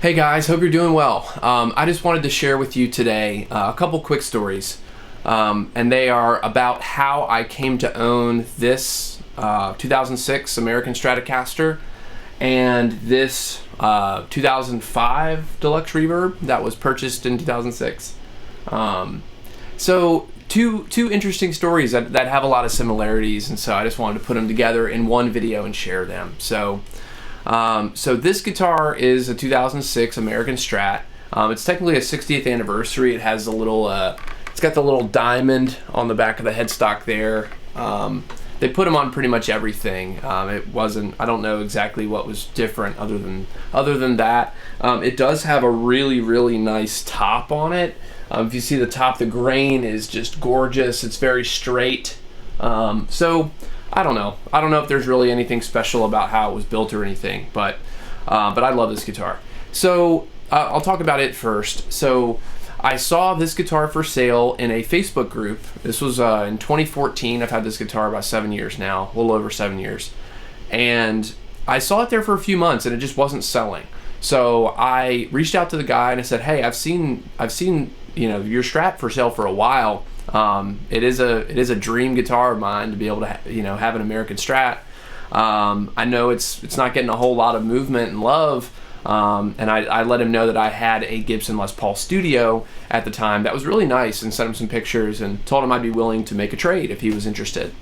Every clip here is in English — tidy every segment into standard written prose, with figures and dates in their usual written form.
Hey guys, hope you're doing well. I just wanted to share with you today a couple quick stories, and they are about how I came to own this 2006 American Stratocaster and this 2005 Deluxe Reverb that was purchased in 2006. So two interesting stories that have a lot of similarities, and so I just wanted to put them together in one video and share them. So this guitar is a 2006 American Strat. It's technically a 60th anniversary. It has a little, it's got the little diamond on the back of the headstock there. They put them on pretty much everything. It wasn't, I don't know exactly what was different other than that. It does have a really nice top on it. If you see the top, the grain is just gorgeous. It's very straight. So I don't know if there's really anything special about how it was built or anything, but I love this guitar. So I'll talk about it first. So I saw this guitar for sale in a Facebook group. This was in 2014. I've had this guitar about 7 years now, a little over 7 years. And I saw it there for a few months and it just wasn't selling. So I reached out to the guy and I said, hey, I've seen your Strat for sale for a while. It is a dream guitar of mine to be able to have an American Strat. I know it's not getting a whole lot of movement and love, and I let him know that I had a Gibson Les Paul Studio at the time that was really nice, and sent him some pictures and told him I'd be willing to make a trade if he was interested.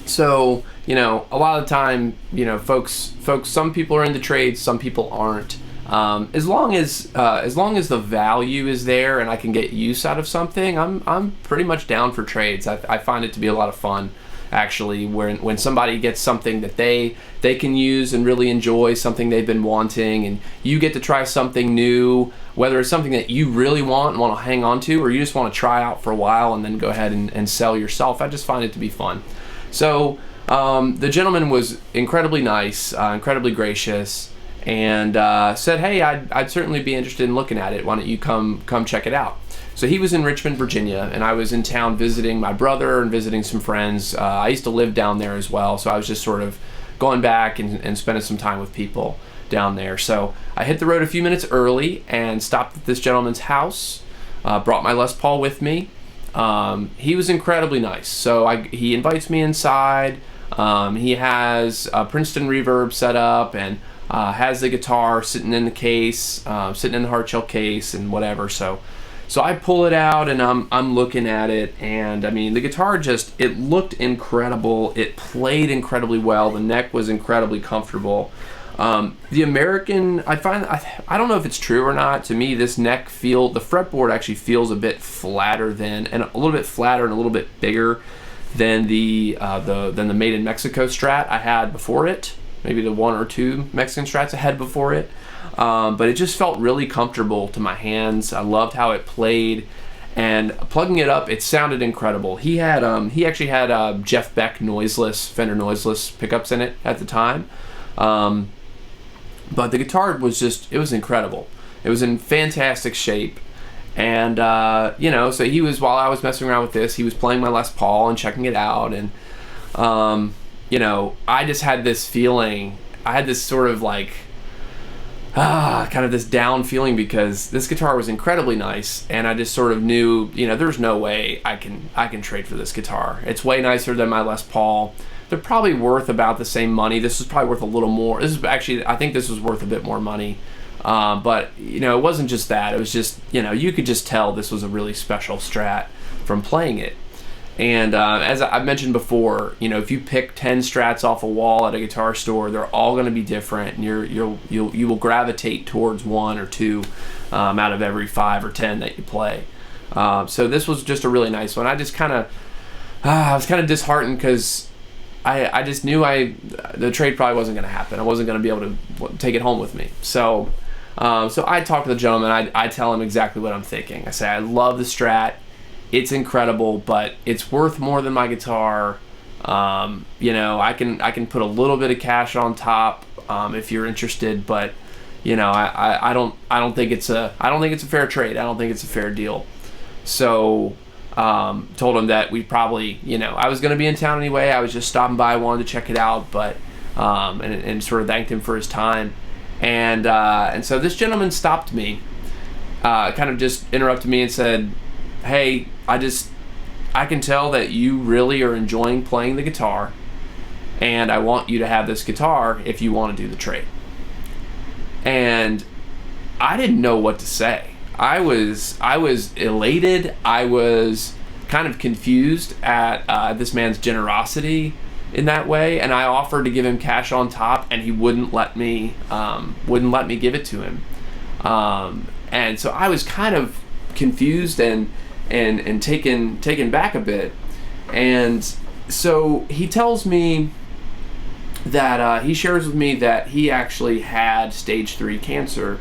So a lot of the time, folks, some people are into trades, some people aren't. As long as the value is there and I can get use out of something, I'm pretty much down for trades. I find it to be a lot of fun, actually, when somebody gets something that they can use and really enjoy, something they've been wanting, and you get to try something new, whether it's something that you really want and want to hang on to, or you just want to try out for a while and then go ahead and sell yourself. I just find it to be fun. So the gentleman was incredibly nice, incredibly gracious, and said, hey, I'd certainly be interested in looking at it. Why don't you come check it out? So he was in Richmond, Virginia, and I was in town visiting my brother and visiting some friends. I used to live down there as well, so I was just sort of going back and spending some time with people down there. So I hit the road a few minutes early and stopped at this gentleman's house, brought my Les Paul with me. He was incredibly nice. So he invites me inside. He has a Princeton reverb set up and has the guitar sitting in the case, sitting in the hard shell case and whatever. So I pull it out and I'm looking at it, and I mean, the guitar it looked incredible. It played incredibly well. The neck was incredibly comfortable. The American, I don't know if it's true or not. To me, this neck the fretboard actually feels a bit flatter and a little bit bigger than the Made in Mexico Strat I had before it. Maybe the one or two Mexican Strats I had before it. But it just felt really comfortable to my hands. I loved how it played, and plugging it up, it sounded incredible. He actually had Jeff Beck Fender noiseless pickups in it at the time. But the guitar it was incredible. It was in fantastic shape. And so he was, while I was messing around with this, he was playing my Les Paul and checking it out, and I just had this feeling. I had this sort of like kind of this down feeling, because this guitar was incredibly nice, and I just sort of knew, there's no way I can trade for this guitar. It's way nicer than my Les Paul. They're probably worth about the same money. This is probably worth a little more. I think this was worth a bit more money. But it wasn't just that. It was just, you could just tell this was a really special Strat from playing it. And as I mentioned before, if you pick 10 Strats off a wall at a guitar store, they're all going to be different, and you will gravitate towards one or two out of every 5 or 10 that you play. So this was just a really nice one. I just I was kind of disheartened, because I just knew the trade probably wasn't going to happen. I wasn't going to be able to take it home with me. So I talked to the gentleman. I tell him exactly what I'm thinking. I say, I love the Strat. It's incredible, but it's worth more than my guitar. I can put a little bit of cash on top if you're interested, but I don't think it's a fair trade. I don't think it's a fair deal. So told him that we probably, I was going to be in town anyway. I was just stopping by, wanted to check it out, but and sort of thanked him for his time. And so this gentleman stopped me, kind of just interrupted me and said, "Hey, I can tell that you really are enjoying playing the guitar, and I want you to have this guitar if you want to do the trade." And I didn't know what to say. I was elated. I was kind of confused at this man's generosity in that way, and I offered to give him cash on top, and he wouldn't let me give it to him. And so I was kind of confused and taken back a bit. And so he tells me that he shares with me that he actually had stage 3 cancer,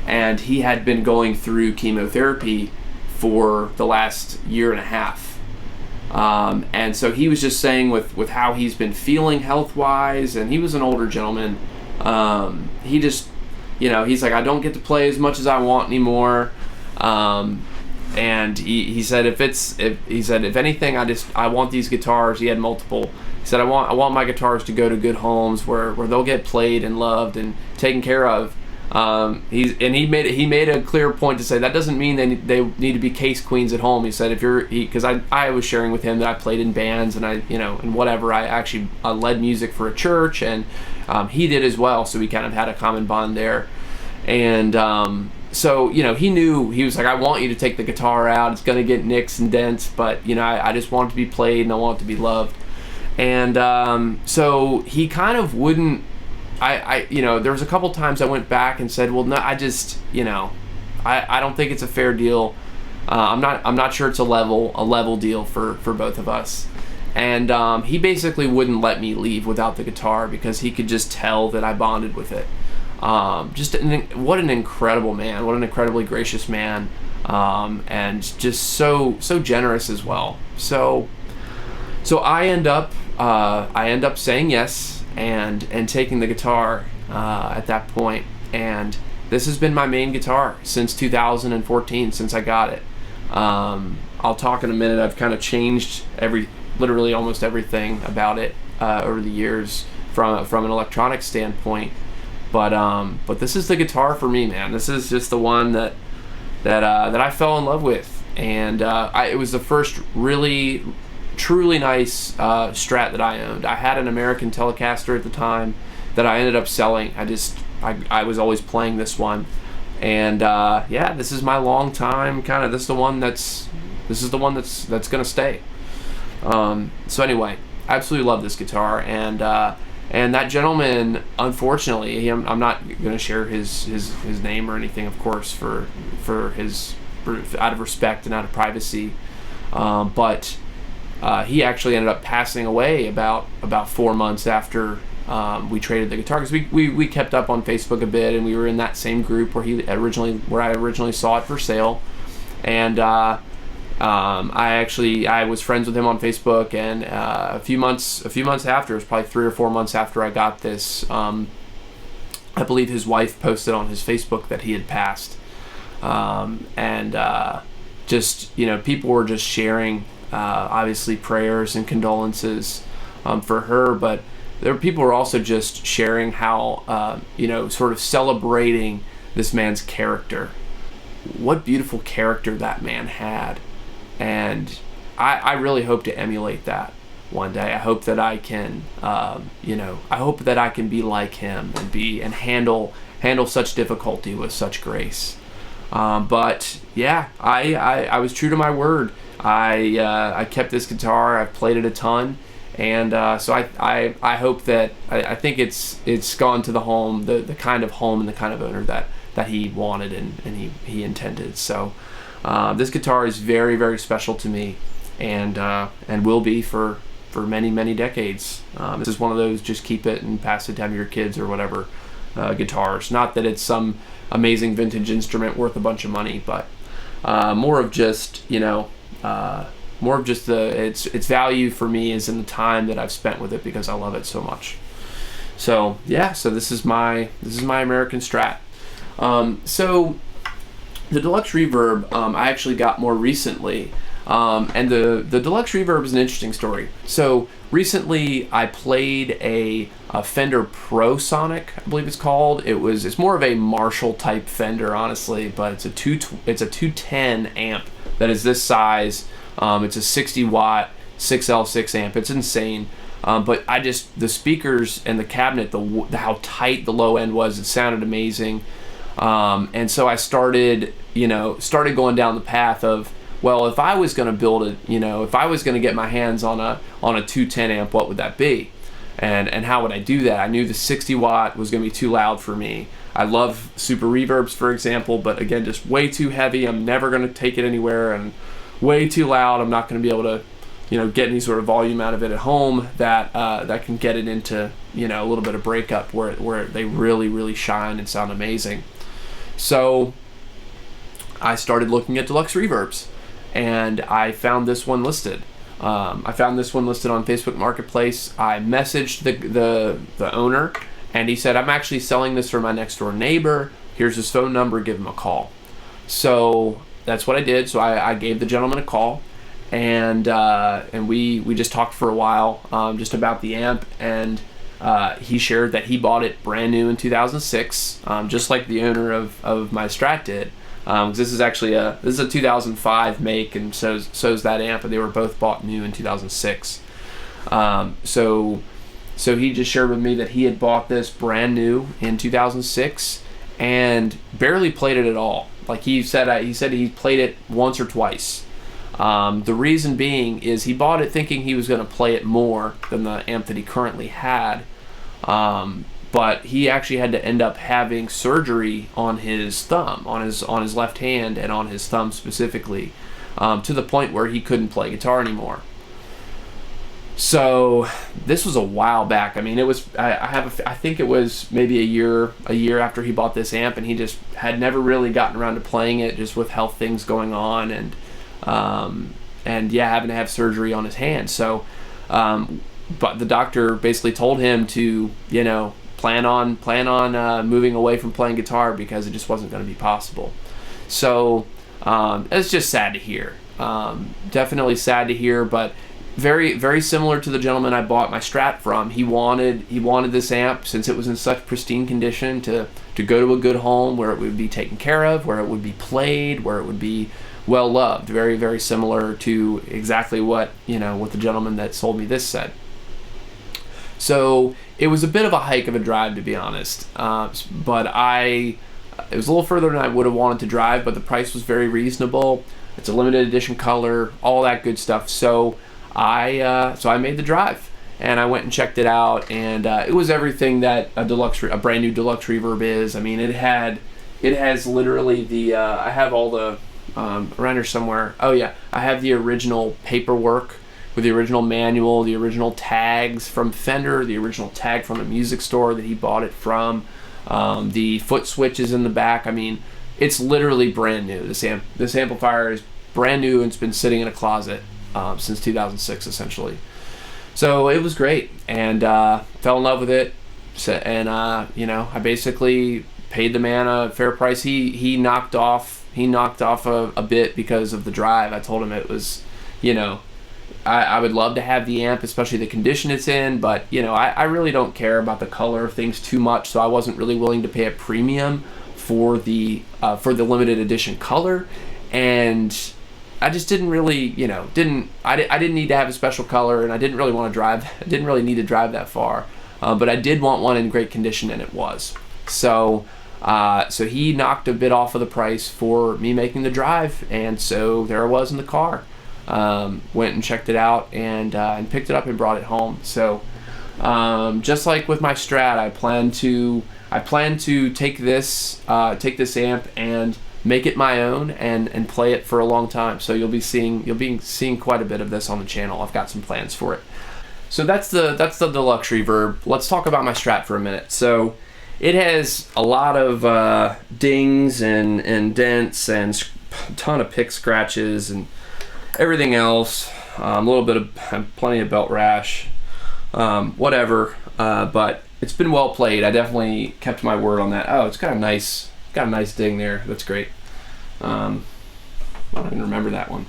and he had been going through chemotherapy for the last year and a half. And so he was just saying with how he's been feeling health-wise, and he was an older gentleman. He just, he's like, I don't get to play as much as I want anymore. And he said, if anything, I want these guitars. He had multiple. He said, I want my guitars to go to good homes where they'll get played and loved and taken care of. He made a clear point to say that doesn't mean they need to be case queens at home. He said, because I was sharing with him that I played in bands and and whatever. I actually led music for a church, and he did as well. So we kind of had a common bond there. And so he knew. He was like, I want you to take the guitar out. It's gonna get nicks and dents, but I just want it to be played and I want it to be loved. And so he kind of wouldn't. There was a couple times I went back and said, well, no, I don't think it's a fair deal. I'm not sure it's a level deal for both of us. And he basically wouldn't let me leave without the guitar because he could just tell that I bonded with it. What an incredible man, what an incredibly gracious man, and just so generous as well. So I end up saying yes and taking the guitar at that point. And this has been my main guitar since 2014, since I got it. I'll talk in a minute. I've kind of changed literally almost everything about it over the years from an electronic standpoint. But this is the guitar for me, man. This is just the one that I fell in love with, and it was the first really truly nice Strat that I owned. I had an American Telecaster at the time that I ended up selling. I was always playing this one, and this is my long time kind of. This is the one that's gonna stay. So anyway, I absolutely love this guitar, and that gentleman, unfortunately, I'm not going to share his name or anything, of course, for out of respect and out of privacy. But he actually ended up passing away about 4 months after we traded the guitar, because we kept up on Facebook a bit, and we were in that same group where I originally saw it for sale, and I was friends with him on Facebook, and a few months after, it was probably 3 or 4 months after I got this, I believe his wife posted on his Facebook that he had passed, people were just sharing obviously prayers and condolences for her, but people were also just sharing how sort of celebrating this man's character. What beautiful character that man had. And I really hope to emulate that one day. I hope that I can, I hope that I can be like him and handle such difficulty with such grace. But yeah, I was true to my word. I kept this guitar. I've played it a ton, and so I hope that I think it's gone to the home, the kind of home and the kind of owner that he wanted and he intended. So. This guitar is very, very special to me, and will be for many, many decades. This is one of those just keep it and pass it down to your kids or whatever guitars. Not that it's some amazing vintage instrument worth a bunch of money, but more of just its value for me is in the time that I've spent with it because I love it so much. So yeah, so this is my American Strat. So the Deluxe Reverb I actually got more recently. And the Deluxe Reverb is an interesting story. So recently I played a Fender Pro Sonic, I believe it's called. It's more of a Marshall type Fender, honestly, but it's a 210 amp that is this size. It's a 60 watt 6L6 amp. It's insane. But the speakers and the cabinet, how tight the low end was, it sounded amazing. And so I started going down the path of, well, if I was going to build it, if I was going to get my hands on a 210 amp, what would that be? And how would I do that? I knew the 60 watt was going to be too loud for me. I love super reverbs, for example, but again, just way too heavy. I'm never going to take it anywhere, and way too loud. I'm not going to be able to, get any sort of volume out of it at home that can get it into, a little bit of breakup where they really, really shine and sound amazing. So I started looking at deluxe reverbs, and I found this one listed. I found this one listed on Facebook Marketplace. I messaged the owner, and he said, I'm actually selling this for my next door neighbor. Here's his phone number, give him a call. So that's what I did. So I gave the gentleman a call, and we just talked for a while, just about the amp, and he shared that he bought it brand new in 2006, just like the owner of my Strat did. Because this is actually a 2005 make, and so's that amp, and they were both bought new in 2006. So he just shared with me that he had bought this brand new in 2006 and barely played it at all. Like he said he played it once or twice. The reason being is he bought it thinking he was going to play it more than the amp that he currently had. But he actually had to end up having surgery on his thumb, on his left hand, and on his thumb specifically, to the point where he couldn't play guitar anymore. So this was a while back. I mean, it was I think it was maybe a year after he bought this amp, and he just had never really gotten around to playing it, just with health things going on, and having to have surgery on his hand. So, but the doctor basically told him to, plan on moving away from playing guitar because it just wasn't going to be possible. So it's just sad to hear. Definitely sad to hear, but very, very similar to the gentleman I bought my Strat from. He wanted this amp, since it was in such pristine condition, to go to a good home where it would be taken care of, where it would be played, where it would be well loved. Very, very similar to exactly what the gentleman that sold me this said. So it was a bit of a hike of a drive, to be honest, but it was a little further than I would have wanted to drive, but the price was very reasonable. It's a limited edition color, all that good stuff. So I made the drive, and I went and checked it out, and it was everything that a brand new deluxe reverb is. I mean, it has literally I have all the around here somewhere. Oh yeah, I have the original paperwork with the original manual, the original tags from Fender, the original tag from the music store that he bought it from, the foot switches in the back. I mean, it's literally brand new. This amplifier is brand new, and it's been sitting in a closet since 2006, essentially. So it was great, and fell in love with it. And I basically paid the man a fair price. He knocked off a bit because of the drive. I told him it was, I would love to have the amp, especially the condition it's in, but I really don't care about the color of things too much, so I wasn't really willing to pay a premium for the limited edition color, and I just didn't really, I didn't need to have a special color, and I didn't really want to drive. I didn't really need to drive that far, but I did want one in great condition, and it was. So he knocked a bit off of the price for me making the drive, and so there I was in the car. Went and checked it out, and picked it up and brought it home. So just like with my Strat, I plan to take this amp and make it my own and play it for a long time. So you'll be seeing quite a bit of this on the channel. I've got some plans for it. So that's the Deluxe Reverb. Let's talk about my Strat for a minute. So it has a lot of dings and dents and a ton of pick scratches and everything else, a little bit of plenty of belt rash, whatever, but it's been well played. I definitely kept my word on that. Oh, it's got a nice ding there. That's great. I don't even remember that one.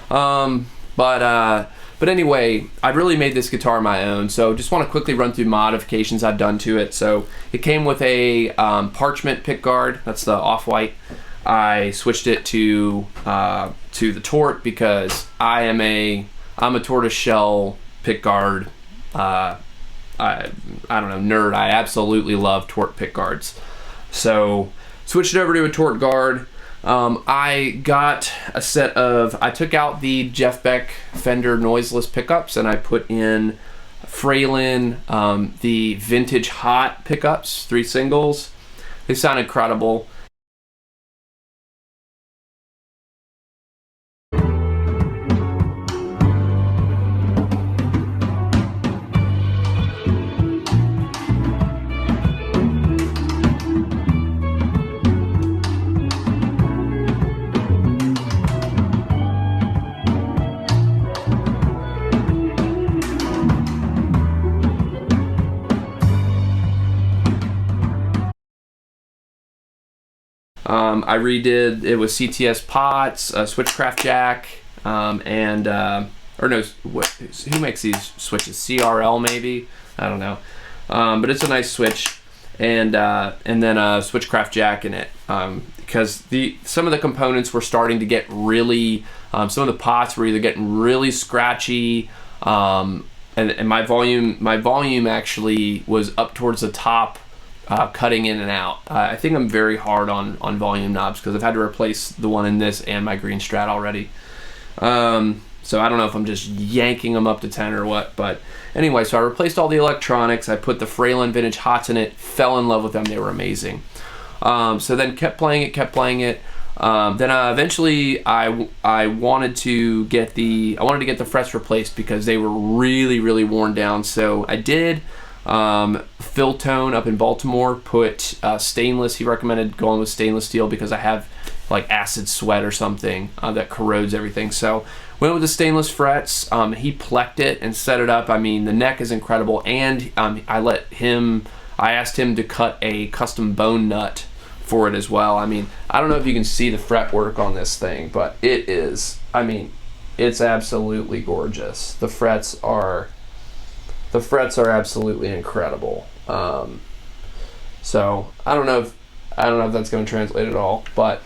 But anyway, I really made this guitar my own, so just want to quickly run through modifications I've done to it. So it came with a parchment pickguard, that's the off-white. I switched it to the tort because I'm a tortoiseshell pickguard. I don't know, nerd. I absolutely love tort pickguards. So switched it over to a tort guard. I got a set of, I took out the Jeff Beck Fender noiseless pickups and I put in Fralin, the vintage hot pickups, 3 singles. They sound incredible. I redid it with CTS pots, a switchcraft jack, and or no, who makes these switches? CRL maybe? I don't know, but it's a nice switch, and then a switchcraft jack in it, because some of the components were starting to get really, some of the pots were either getting really scratchy, and my volume actually was up towards the top. Cutting in and out. I think I'm very hard on volume knobs because I've had to replace the one in this and my green Strat already. So I don't know if I'm just yanking them up to 10 or what, but anyway, so I replaced all the electronics. I put the Fralin vintage hots in it, fell in love with them. They were amazing. So then kept playing it. Then eventually I wanted to get the frets replaced because they were really worn down. So I did. Phil Tone up in Baltimore put stainless. He recommended going with stainless steel because I have like acid sweat or something that corrodes everything. So went with the stainless frets. He plecked it and set it up. I mean, the neck is incredible, and I asked him to cut a custom bone nut for it as well. I mean, I don't know if you can see the fret work on this thing, but it is, I mean, it's absolutely gorgeous. The frets are absolutely incredible. So I don't know if that's going to translate at all, but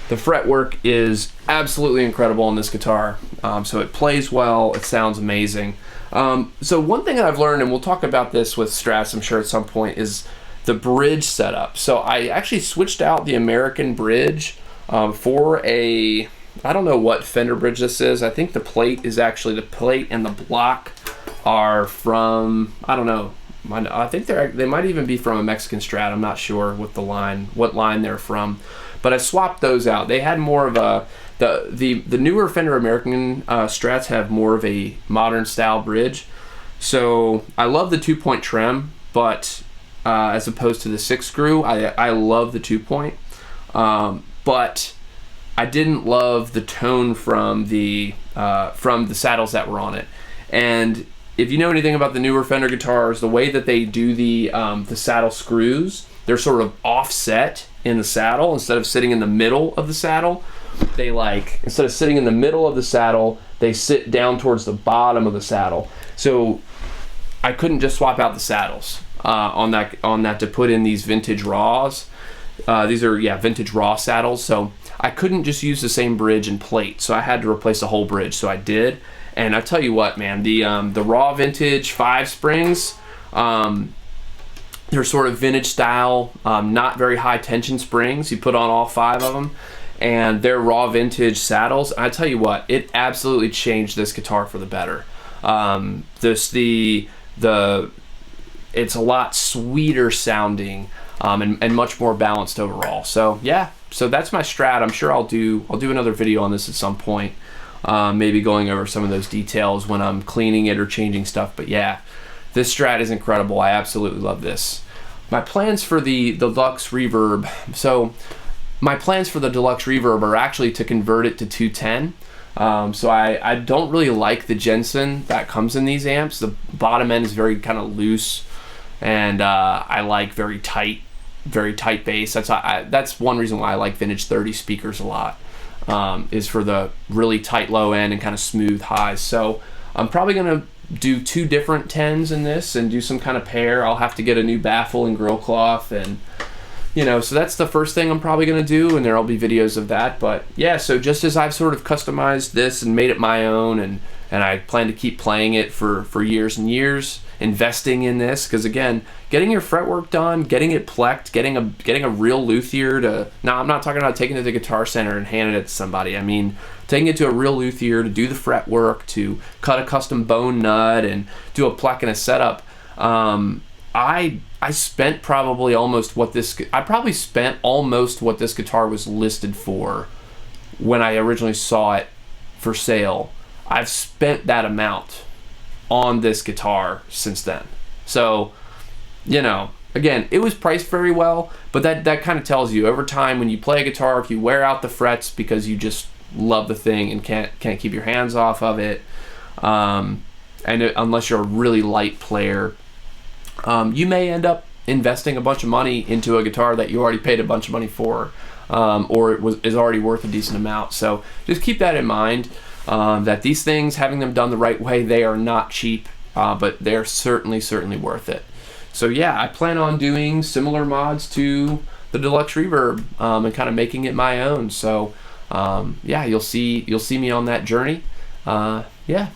the fret work is absolutely incredible on this guitar. So it plays well, it sounds amazing. So one thing that I've learned, and we'll talk about this with Strats, I'm sure at some point, is the bridge setup. So I actually switched out the American bridge for a, I don't know what Fender bridge this is. I think the plate and the block are from, I don't know, I think they might even be from a Mexican Strat. I'm not sure what line they're from, but I swapped those out. They had more of a, the newer Fender American Strats have more of a modern style bridge. So I love the 2-point trem, but as opposed to the 6-screw, I love the 2-point, but I didn't love the tone from the saddles that were on it. And if you know anything about the newer Fender guitars, the way that they do the saddle screws, they're sort of offset in the saddle instead of sitting in the middle of the saddle. Instead of sitting in the middle of the saddle, they sit down towards the bottom of the saddle. So I couldn't just swap out the saddles on that to put in these vintage raws. These are vintage raw saddles. So I couldn't just use the same bridge and plate. So I had to replace the whole bridge. So I did. And I tell you what, man, the raw vintage 5 springs, they're sort of vintage style, not very high tension springs. You put on all 5 of them, and they're raw vintage saddles. And I tell you what, it absolutely changed this guitar for the better. It's a lot sweeter sounding, and much more balanced overall. So yeah, so that's my Strat. I'm sure I'll do another video on this at some point. Maybe going over some of those details when I'm cleaning it or changing stuff. But yeah, this Strat is incredible. I absolutely love this. My plans for the Deluxe Reverb. So my plans for the Deluxe Reverb are actually to convert it to 210. So I don't really like the Jensen that comes in these amps. The bottom end is very kind of loose, and I like very tight bass. That's one reason why I like vintage 30 speakers a lot. is for the really tight low end and kind of smooth highs. So I'm probably gonna do 2 different 10s in this and do some kind of pair. I'll have to get a new baffle and grill cloth, and so that's the first thing I'm probably gonna do, and there'll be videos of that. But yeah, so just as I've sort of customized this and made it my own, and I plan to keep playing it for years and years, investing in this, because again, getting your fretwork done, getting it plecked, getting a real luthier to, now I'm not talking about taking it to the Guitar Center and handing it to somebody. I mean taking it to a real luthier to do the fretwork, to cut a custom bone nut and do a pleck and a setup. I spent probably almost what this guitar was listed for when I originally saw it for sale. I've spent that amount on this guitar since then. So, again, it was priced very well, but that kind of tells you over time when you play a guitar, if you wear out the frets because you just love the thing and can't keep your hands off of it, unless you're a really light player, you may end up investing a bunch of money into a guitar that you already paid a bunch of money for, or is already worth a decent amount. So just keep that in mind, that these things, having them done the right way, they are not cheap, but they're certainly worth it. So yeah, I plan on doing similar mods to the Deluxe Reverb, and kind of making it my own. So yeah, you'll see me on that journey. Yeah.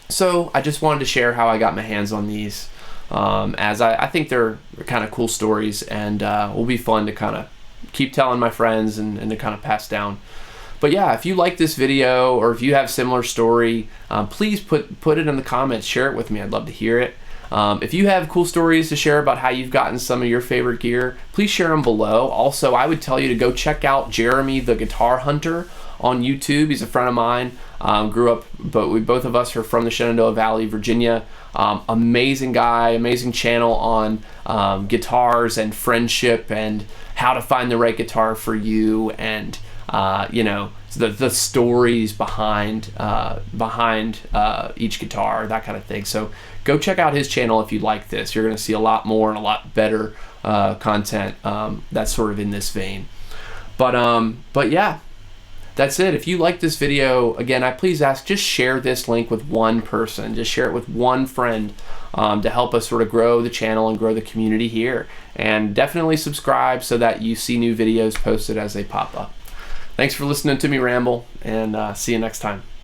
So I just wanted to share how I got my hands on these, as I think they're kind of cool stories, and will be fun to kind of keep telling my friends and to kind of pass down. But yeah, if you like this video, or if you have similar story, please put it in the comments, share it with me. I'd love to hear it. If you have cool stories to share about how you've gotten some of your favorite gear, please share them below. Also, I would tell you to go check out Jeremy the Guitar Hunter on YouTube. He's a friend of mine. Grew up, but both of us are from the Shenandoah Valley, Virginia. Amazing guy, amazing channel on guitars and friendship and how to find the right guitar for you, and the stories behind each guitar, that kind of thing. So go check out his channel if you like this. You're going to see a lot more and a lot better content that's sort of in this vein. But yeah, that's it. If you like this video, again, I please ask, just share this link with one person. Just share it with one friend, to help us sort of grow the channel and grow the community here. And definitely subscribe so that you see new videos posted as they pop up. Thanks for listening to me ramble, and see you next time.